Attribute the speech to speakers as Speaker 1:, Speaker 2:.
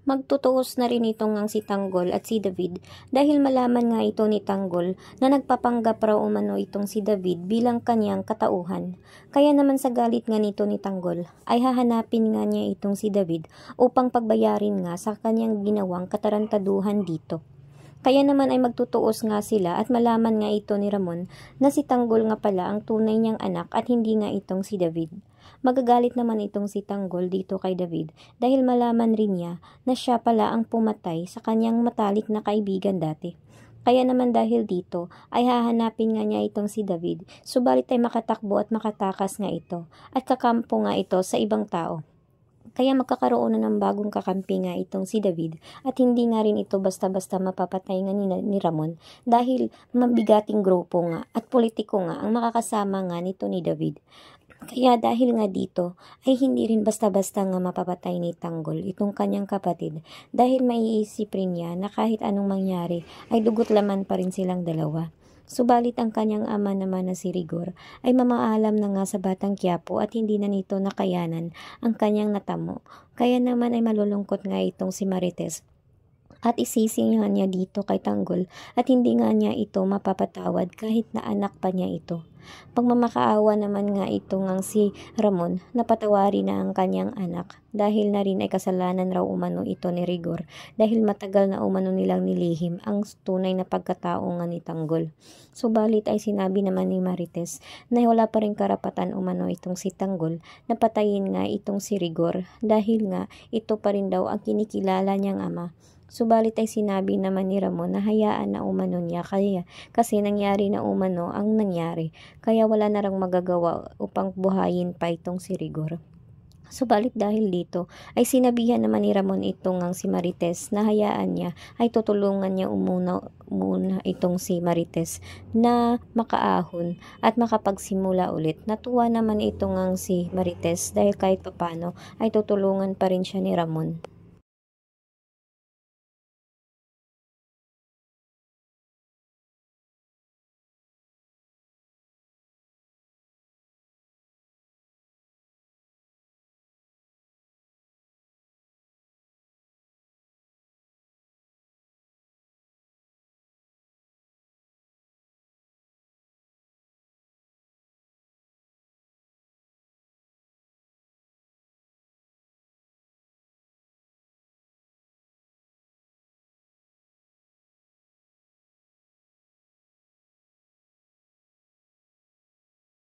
Speaker 1: Magtutuos na rin itong ang si Tanggol at si David dahil malaman nga ito ni Tanggol na nagpapanggap raw umano itong si David bilang kanyang katauhan. Kaya naman sa galit nga nito ni Tanggol ay hahanapin nga niya itong si David upang pagbayarin nga sa kanyang ginawang katarantaduhan dito. Kaya naman ay magtutuos nga sila at malaman nga ito ni Ramon na si Tanggol nga pala ang tunay niyang anak at hindi nga itong si David. Magagalit naman itong si Tanggol dito kay David dahil malaman rin niya na siya pala ang pumatay sa kanyang matalik na kaibigan dati. Kaya naman dahil dito ay hahanapin nga niya itong si David, subalit ay makatakbo at makatakas nga ito at kakampo nga ito sa ibang tao. Kaya magkakaroon na ng bagong kakampi nga itong si David at hindi nga rin ito basta-basta mapapatay nga ni Ramon dahil mabigating grupo nga at politiko nga ang makakasama nga nito ni David. Kaya dahil nga dito ay hindi rin basta-basta nga mapapatay ni Tanggol itong kanyang kapatid dahil maiisip rin niya na kahit anong mangyari ay dugot laman pa rin silang dalawa. Subalit ang kanyang ama naman na si Rigor ay mamaalam na nga sa Batang Quiapo at hindi na nito nakayanan ang kanyang natamo. Kaya naman ay malulungkot nga itong si Marites at isisingahan niya dito kay Tanggol at hindi nga niya ito mapapatawad kahit na anak pa niya ito. Pagmamakaawa naman nga ito ngang si Ramon na patawari na ang kanyang anak dahil na rin ay kasalanan raw umano ito ni Rigor dahil matagal na umano nilang nilihim ang tunay na pagkatao nga ni Tanggol. Subalit ay sinabi naman ni Marites na wala pa rin karapatan umano itong si Tanggol na patayin nga itong si Rigor dahil nga ito pa rin daw ang kinikilala niyang ama. Subalit ay sinabi naman ni Ramon na hayaan na umano niya kasi nangyari na umano ang nangyari kaya wala na rang magagawa upang buhayin pa itong si Rigor. Subalit dahil dito ay sinabihan naman ni Ramon itong ang si Marites na hayaan niya ay tutulungan niya muna itong si Marites na makaahon at makapagsimula ulit. Natuwa naman itong ang si Marites dahil kahit papano ay tutulungan pa rin siya ni Ramon.